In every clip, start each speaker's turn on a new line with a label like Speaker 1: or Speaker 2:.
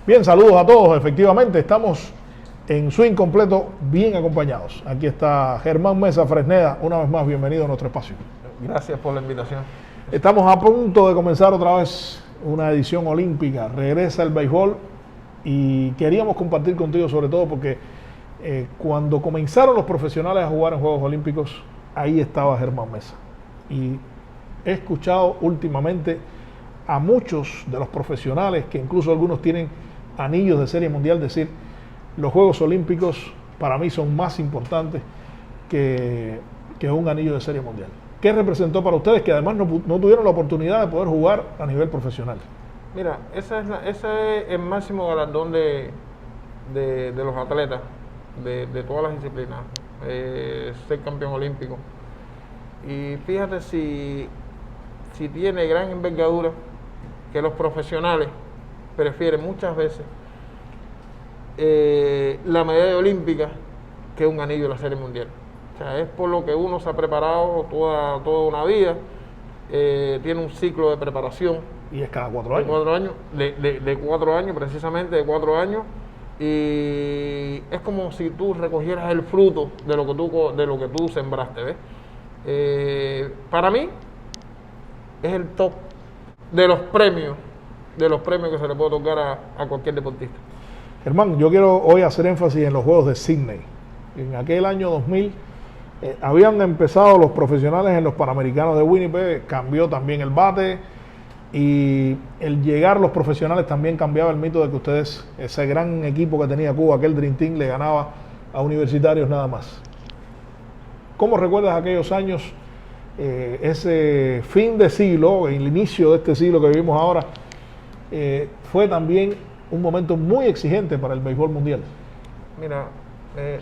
Speaker 1: Bien, saludos a todos. Efectivamente, estamos en Swing Completo, bien acompañados. Aquí está Germán Mesa Fresneda. Una vez más, bienvenido a nuestro espacio.
Speaker 2: Gracias por la invitación.
Speaker 1: Estamos a punto de comenzar otra vez una edición olímpica. Regresa el béisbol y queríamos compartir contigo sobre todo porque cuando comenzaron los profesionales a jugar en Juegos Olímpicos, ahí estaba Germán Mesa. Y he escuchado últimamente a muchos de los profesionales, que incluso algunos tienen anillos de Serie Mundial, decir: los Juegos Olímpicos para mí son más importantes que un anillo de Serie Mundial. ¿Qué representó para ustedes, que además no tuvieron la oportunidad de poder jugar a nivel profesional?
Speaker 2: Mira, ese es el máximo galardón de los atletas, de todas las disciplinas, ser campeón olímpico. Y fíjate si tiene gran envergadura, que los profesionales prefieren muchas veces la medalla olímpica que un anillo de la Serie Mundial. O sea, es por lo que uno se ha preparado toda una vida, tiene un ciclo de preparación.
Speaker 1: Y es cada 4 años.
Speaker 2: De 4 años, precisamente de 4 años. Y es como si tú recogieras el fruto de lo que tú sembraste, ¿ves? Para mí es el top de los premios que se le puede otorgar a cualquier deportista.
Speaker 1: Germán, yo quiero hoy hacer énfasis en los Juegos de Sydney. En aquel año 2000 habían empezado los profesionales en los Panamericanos de Winnipeg, cambió también el bate, y el llegar los profesionales también cambiaba el mito de que ustedes, ese gran equipo que tenía Cuba, aquel Dream Team, le ganaba a universitarios nada más. ¿Cómo recuerdas aquellos años, ese fin de siglo, el inicio de este siglo que vivimos ahora? Fue también un momento muy exigente para el béisbol mundial.
Speaker 2: Mira,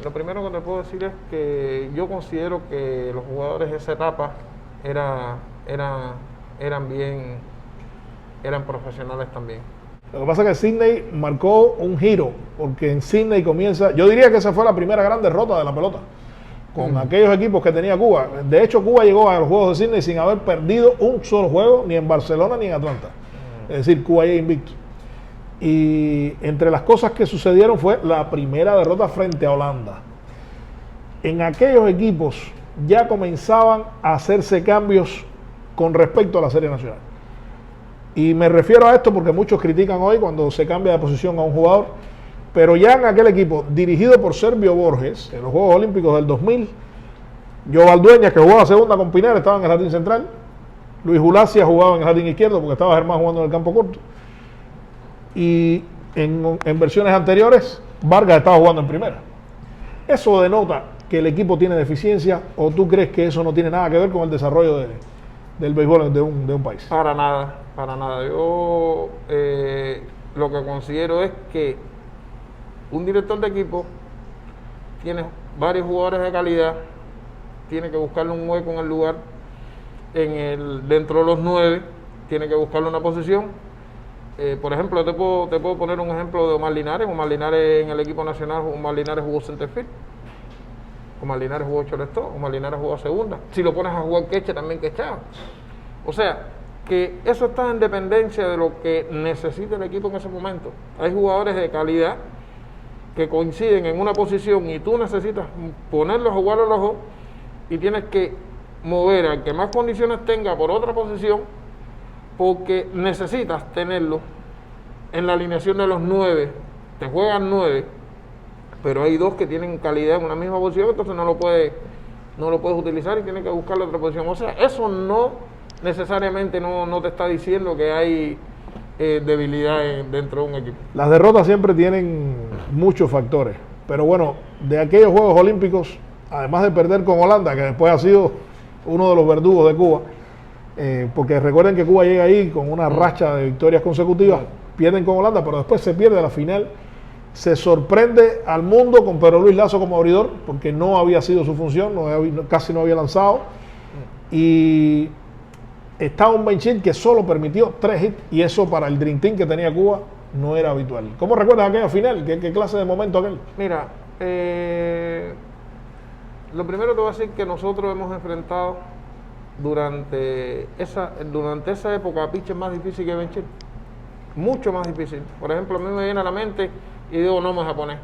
Speaker 2: lo primero que te puedo decir es que yo considero que los jugadores de esa etapa eran profesionales también.
Speaker 1: Lo que pasa es que Sydney marcó un giro, porque en Sydney comienza, yo diría que esa fue la primera gran derrota de la pelota, con aquellos equipos que tenía Cuba. De hecho, Cuba llegó a los Juegos de Sydney sin haber perdido un solo juego, ni en Barcelona ni en Atlanta. Es decir, Cuba ya invicto. Y entre las cosas que sucedieron fue la primera derrota frente a Holanda. En aquellos equipos ya comenzaban a hacerse cambios con respecto a la Serie Nacional. Y me refiero a esto porque muchos critican hoy cuando se cambia de posición a un jugador, pero ya en aquel equipo, dirigido por Servio Borges, en los Juegos Olímpicos del 2000, Joe Valdueñas, que jugaba segunda con Pineda, estaba en el jardín central. Luis Julasia jugaba en el jardín izquierdo porque estaba Germán jugando en el campo corto. Y en versiones anteriores, Vargas estaba jugando en primera. ¿Eso denota que el equipo tiene deficiencia, o tú crees que eso no tiene nada que ver con el desarrollo del béisbol de un país?
Speaker 2: Para nada. Yo lo que considero es que un director de equipo tiene varios jugadores de calidad, tiene que buscarle un hueco en el lugar, dentro de los 9, tiene que buscarle una posición. Por ejemplo, te puedo poner un ejemplo de Omar Linares. Omar Linares en el equipo nacional, Omar Linares jugó centerfield, Omar Linares jugó shortstop, Omar Linares jugó segunda. Si lo pones a jugar catcher, también quechaba. O sea, que eso está en dependencia de lo que necesita el equipo en ese momento. Hay jugadores de calidad que coinciden en una posición y tú necesitas ponerlos a jugar a los dos, y tienes que mover al que más condiciones tenga por otra posición, porque necesitas tenerlo en la alineación de los 9. Te juegan 9, pero hay 2 que tienen calidad en una misma posición, entonces no lo puedes utilizar y tienes que buscarle otra posición. O sea, eso no necesariamente no te está diciendo que hay debilidad dentro de un equipo.
Speaker 1: Las derrotas siempre tienen muchos factores, pero bueno, de aquellos Juegos Olímpicos, además de perder con Holanda, que después ha sido uno de los verdugos de Cuba, porque recuerden que Cuba llega ahí con una racha de victorias consecutivas, pierden con Holanda, pero después se pierde la final, se sorprende al mundo con Pedro Luis Lazo como abridor, porque no había sido su función, casi no había lanzado, y estaba un bench hit que solo permitió 3 hits, y eso para el Dream Team que tenía Cuba no era habitual. ¿Cómo recuerdas aquella final? ¿Qué clase de momento aquel?
Speaker 2: Mira, lo primero te voy a decir que nosotros hemos enfrentado durante esa época a pitcher más difícil que bench hit. mucho más difícil. Por ejemplo, a mí me viene a la mente Hideo Nomo japonés.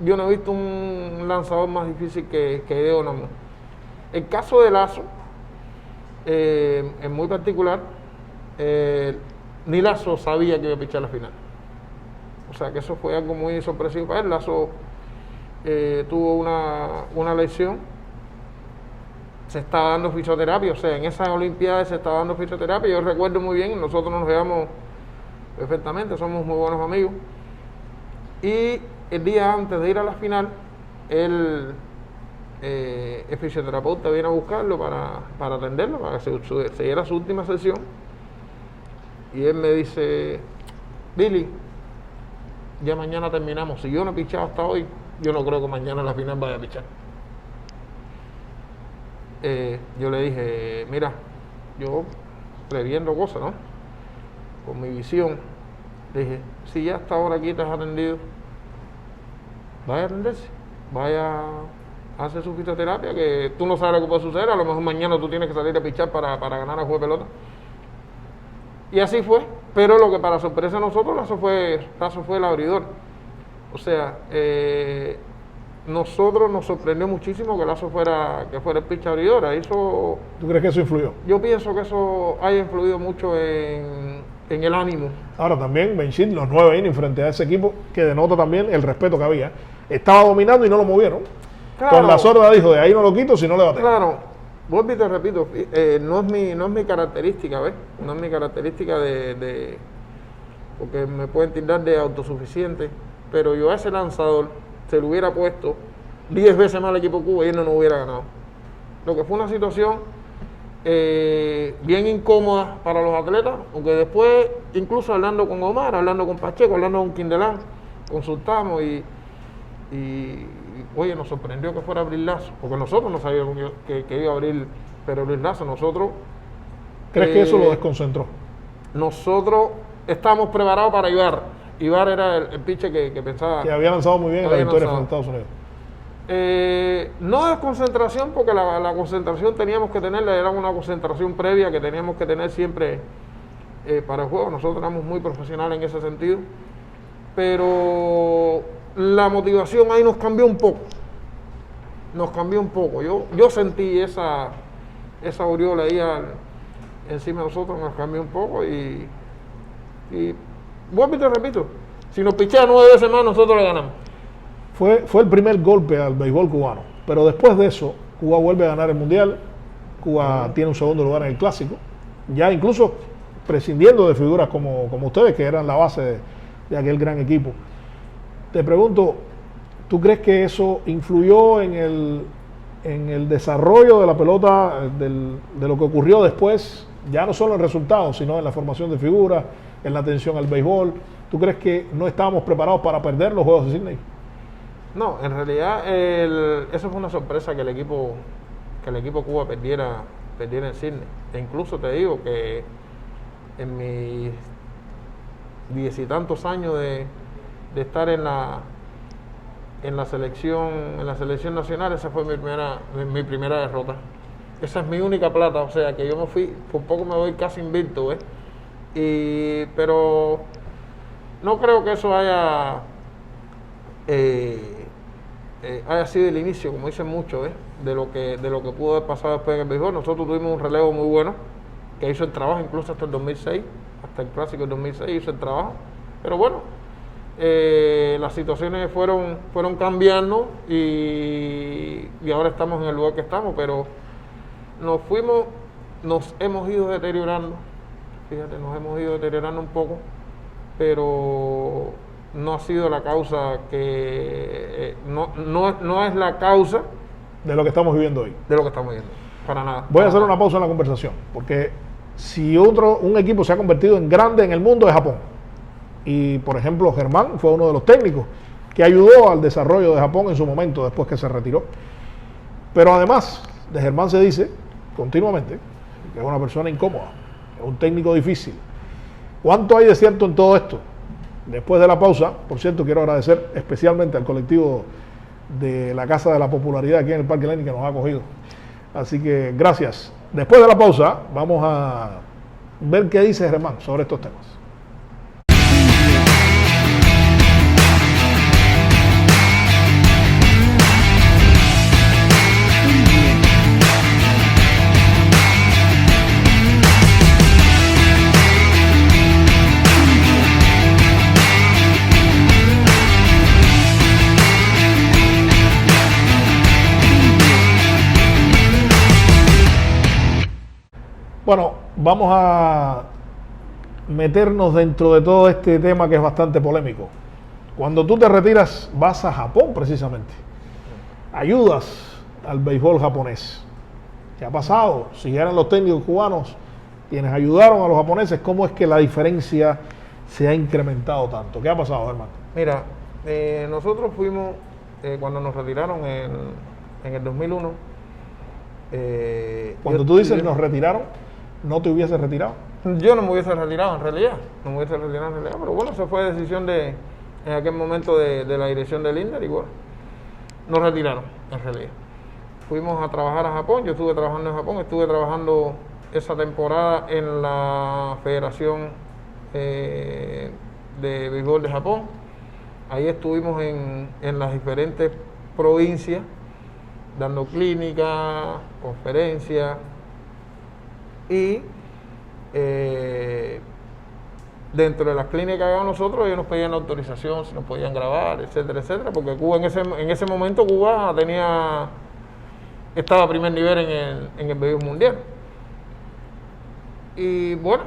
Speaker 2: Yo no he visto un lanzador más difícil que Hideo Nomo. El caso de Lazo, en muy particular, ni Lazo sabía que iba a pichar la final. O sea que eso fue algo muy sorpresivo para él. Lazo tuvo una lesión, se estaba dando fisioterapia, o sea, en esas Olimpiadas se estaba dando fisioterapia. Yo recuerdo muy bien, nosotros nos llevamos perfectamente, somos muy buenos amigos. Y el día antes de ir a la final, el fisioterapeuta viene a buscarlo para atenderlo, para que se diera su última sesión. Y él me dice: Billy, ya mañana terminamos. Si yo no he pichado hasta hoy, yo no creo que mañana en la final vaya a pichar. Yo le dije: mira, yo previendo cosas, ¿no? Con mi visión, le dije: si ya hasta ahora aquí te has atendido, vaya a atenderse, vaya a hacer su fisioterapia, que tú no sabes lo que puede suceder. A lo mejor mañana tú tienes que salir a pichar para ganar el juego de pelota. Y así fue, pero lo que para sorpresa de nosotros, Lazo fue el abridor. O sea, nosotros nos sorprendió muchísimo que Lazo fuera el pitch abridor. Eso,
Speaker 1: ¿tú crees que eso influyó?
Speaker 2: Yo pienso que eso haya influido mucho en el ánimo.
Speaker 1: Ahora también Benchit, los 9 innings frente a ese equipo, que denota también el respeto que había. Estaba dominando y no lo movieron. Claro. Con la sorda dijo: de ahí no lo quito si no le bate.
Speaker 2: Claro, vuelvo y te repito, no es mi característica, ¿ves? No es mi característica porque me pueden tildar de autosuficiente, pero yo a ese lanzador se lo hubiera puesto 10 veces más al equipo Cuba y él no hubiera ganado. Lo que fue una situación bien incómoda para los atletas, aunque después, incluso hablando con Omar, hablando con Pacheco, hablando con Quindelán, consultamos y oye, nos sorprendió que fuera a abrir Lazo, porque nosotros no sabíamos que iba a abrir, pero Luis Lazo, nosotros...
Speaker 1: ¿Crees que eso lo desconcentró?
Speaker 2: Nosotros estábamos preparados para Ibar. Ibar era el pitcher que pensaba...
Speaker 1: Que había lanzado muy bien en la victoria frente a Estados Unidos.
Speaker 2: No de concentración, porque la concentración teníamos que tenerla, era una concentración previa que teníamos que tener siempre para el juego. Nosotros éramos muy profesionales en ese sentido, pero la motivación ahí nos cambió un poco. Yo sentí esa aureola ahí encima de nosotros, nos cambió un poco y vuelvo y te repito, si nos pichean 9 veces más, nosotros le ganamos.
Speaker 1: Fue el primer golpe al béisbol cubano, pero después de eso, Cuba vuelve a ganar el Mundial, Cuba tiene un segundo lugar en el Clásico, ya incluso prescindiendo de figuras como ustedes, que eran la base de aquel gran equipo. Te pregunto, ¿tú crees que eso influyó en el desarrollo de la pelota, de lo que ocurrió después, ya no solo en resultados, sino en la formación de figuras, en la atención al béisbol? ¿Tú crees que no estábamos preparados para perder los Juegos de Sydney?
Speaker 2: No, en realidad eso fue una sorpresa que el equipo Cuba perdiera en Sydney. E incluso te digo que en mis 10 y tantos años de estar en la selección nacional, esa fue mi primera derrota. Esa es mi única plata, o sea que yo me fui, por poco me voy casi invicto, ¿ves? Pero no creo que eso haya sido el inicio, como dicen muchos, de lo que pudo haber pasado después en el béisbol. Nosotros tuvimos un relevo muy bueno, que hizo el trabajo incluso hasta el 2006, hasta el Clásico del 2006 hizo el trabajo, pero bueno, las situaciones fueron cambiando y ahora estamos en el lugar que estamos, pero nos hemos ido deteriorando, fíjate, nos hemos ido deteriorando un poco, pero no ha sido la causa no es la causa
Speaker 1: de lo que estamos viviendo hoy.
Speaker 2: De lo que estamos viviendo, para nada.
Speaker 1: Voy a hacer una pausa en la conversación, porque si un equipo se ha convertido en grande en el mundo es Japón. Y por ejemplo, Germán fue uno de los técnicos que ayudó al desarrollo de Japón en su momento, después que se retiró. Pero además de Germán se dice continuamente que es una persona incómoda, es un técnico difícil. ¿Cuánto hay de cierto en todo esto? Después de la pausa, por cierto, quiero agradecer especialmente al colectivo de la Casa de la Popularidad aquí en el Parque Lenin que nos ha acogido. Así que gracias. Después de la pausa, vamos a ver qué dice Germán sobre estos temas. Bueno, vamos a meternos dentro de todo este tema que es bastante polémico. Cuando tú te retiras, vas a Japón precisamente. Ayudas al béisbol japonés. ¿Qué ha pasado? Si eran los técnicos cubanos quienes ayudaron a los japoneses, ¿cómo es que la diferencia se ha incrementado tanto? ¿Qué ha pasado, hermano?
Speaker 2: Mira, nosotros fuimos, cuando nos retiraron en el 2001.
Speaker 1: Cuando tú dices nos retiraron, ¿no te hubiese retirado?
Speaker 2: Yo no me hubiese retirado en realidad, pero bueno, esa fue decisión en aquel momento de la dirección del INDER y bueno, nos retiraron en realidad. Fuimos a trabajar a Japón, yo estuve trabajando en Japón, estuve trabajando esa temporada en la Federación de Béisbol de Japón. Ahí estuvimos en las diferentes provincias, dando clínicas, conferencias y dentro de las clínicas que hagamos nosotros, ellos nos pedían la autorización, si nos podían grabar, etcétera, etcétera, porque Cuba en ese momento Cuba estaba a primer nivel en el béisbol mundial. Y bueno,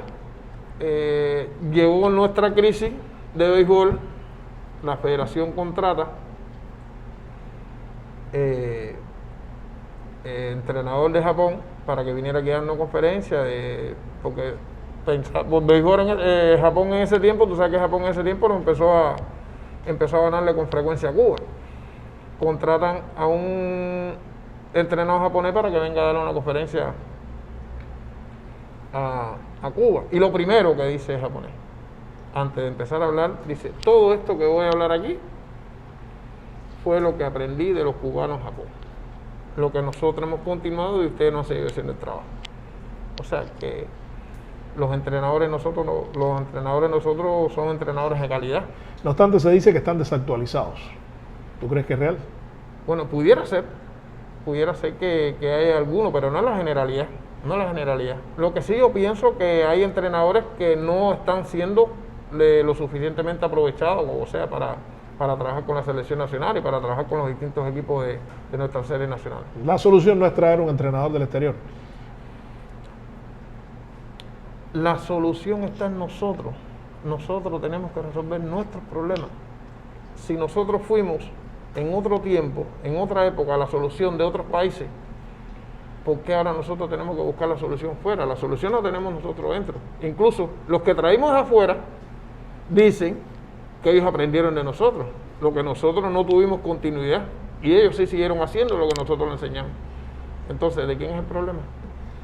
Speaker 2: llegó nuestra crisis de béisbol, la federación contrata entrenador de Japón para que viniera aquí a darnos conferencia, porque béisbol en Japón en ese tiempo, tú sabes que Japón en ese tiempo nos empezó a ganarle con frecuencia a Cuba. Contratan a un entrenador japonés para que venga a darle una conferencia a Cuba. Y lo primero que dice el japonés, antes de empezar a hablar, dice: todo esto que voy a hablar aquí fue lo que aprendí de los cubanos en Japón. Lo que nosotros hemos continuado y ustedes no han seguido haciendo el trabajo. O sea que los entrenadores nosotros son entrenadores de calidad.
Speaker 1: No obstante, se dice que están desactualizados. ¿Tú crees que es real?
Speaker 2: Bueno, pudiera ser que haya alguno, pero no es la generalidad. Lo que sí yo pienso que hay entrenadores que no están siendo lo suficientemente aprovechados, o sea, para trabajar con la selección nacional y para trabajar con los distintos equipos de nuestra serie nacional.
Speaker 1: La solución no es traer un entrenador del exterior.
Speaker 2: La solución está en nosotros. Nosotros tenemos que resolver nuestros problemas. Si nosotros fuimos en otro tiempo, en otra época, la solución de otros países, ¿por qué ahora nosotros tenemos que buscar la solución fuera? La solución la tenemos nosotros dentro. Incluso los que traímos de afuera dicen que ellos aprendieron de nosotros, lo que nosotros no tuvimos continuidad, y ellos sí siguieron haciendo lo que nosotros les enseñamos. Entonces, ¿de quién es el problema?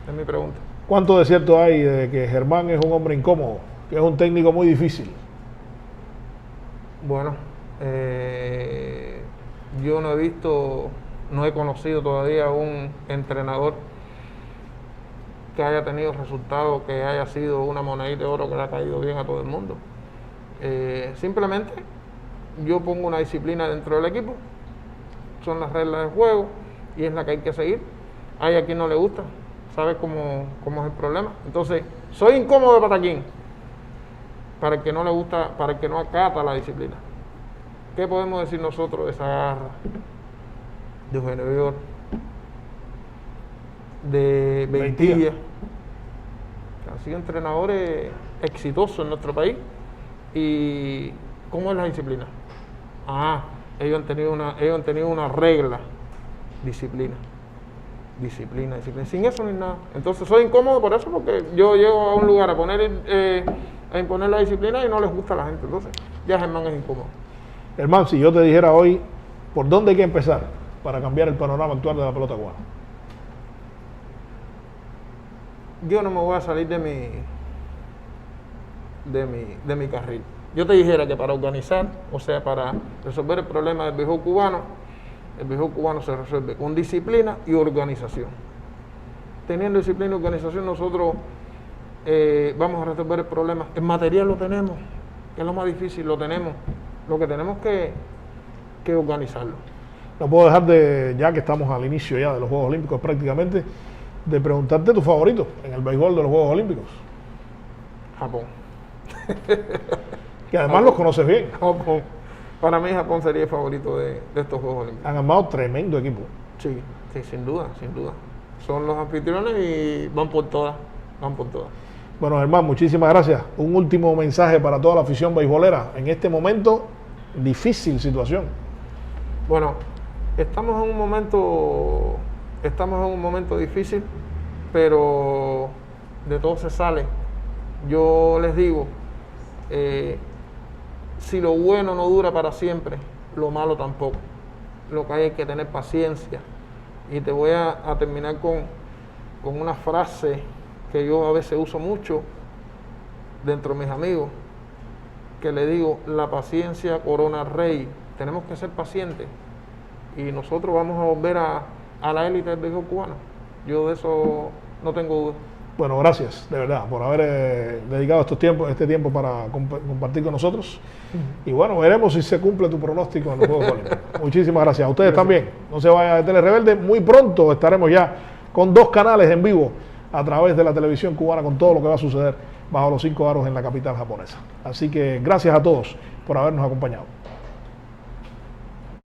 Speaker 2: Es mi pregunta.
Speaker 1: ¿Cuánto de cierto hay de que Germán es un hombre incómodo, que es un técnico muy difícil?
Speaker 2: Bueno, yo no he conocido todavía un entrenador que haya tenido resultados, que haya sido una monedita de oro que le ha caído bien a todo el mundo. Simplemente yo pongo una disciplina dentro del equipo, son las reglas del juego y es la que hay que seguir. Hay a quien no le gusta, ¿sabes cómo es el problema? Entonces, soy incómodo de pataquín para el que no le gusta, para el que no acata la disciplina. ¿Qué podemos decir nosotros de esa garra, de Eugenio Vior, de Beitía, que han sido entrenadores exitosos en nuestro país? ¿Y cómo es la disciplina? Ellos han tenido una regla, disciplina. Sin eso no hay nada. Entonces soy incómodo por eso, porque yo llego a un lugar a imponer la disciplina y no les gusta a la gente. Entonces ya Germán es incómodo.
Speaker 1: Germán, si yo te dijera hoy, ¿por dónde hay que empezar para cambiar el panorama actual de la pelota cubana?
Speaker 2: Yo no me voy a salir de mi carril. Yo te dijera que para organizar, o sea, para resolver el problema del béisbol cubano se resuelve con disciplina y organización. Teniendo disciplina y organización, nosotros vamos a resolver el problema. El material lo tenemos, que es lo más difícil, lo tenemos. Lo que tenemos que organizarlo.
Speaker 1: No puedo dejar de, ya que estamos al inicio ya de los Juegos Olímpicos prácticamente, de preguntarte tu favorito en el béisbol de los Juegos Olímpicos.
Speaker 2: Japón.
Speaker 1: Que además los conoces bien.
Speaker 2: Japón. Para mí Japón sería el favorito de estos Juegos Olímpicos.
Speaker 1: Han armado tremendo equipo.
Speaker 2: Sí, sin duda. Son los anfitriones y van por todas. van por todas.
Speaker 1: Bueno, Germán, muchísimas gracias. Un último mensaje para toda la afición beisbolera en este momento, difícil situación.
Speaker 2: Bueno, estamos en un momento difícil, pero de todo se sale. Yo les digo, si lo bueno no dura para siempre, lo malo tampoco. Lo que hay es que tener paciencia. Y te voy a terminar con una frase que yo a veces uso mucho dentro de mis amigos, que le digo: la paciencia corona al rey. Tenemos que ser pacientes y nosotros vamos a volver a la élite del béisbol cubano. Yo de eso no tengo duda.
Speaker 1: Bueno, gracias de verdad por haber dedicado este tiempo para compartir con nosotros. Y bueno, veremos si se cumple tu pronóstico en los Juegos Olímpicos. Muchísimas gracias. A ustedes también. No se vayan de Tele Rebelde. Muy pronto estaremos ya con 2 canales en vivo a través de la televisión cubana con todo lo que va a suceder bajo los 5 aros en la capital japonesa. Así que gracias a todos por habernos acompañado.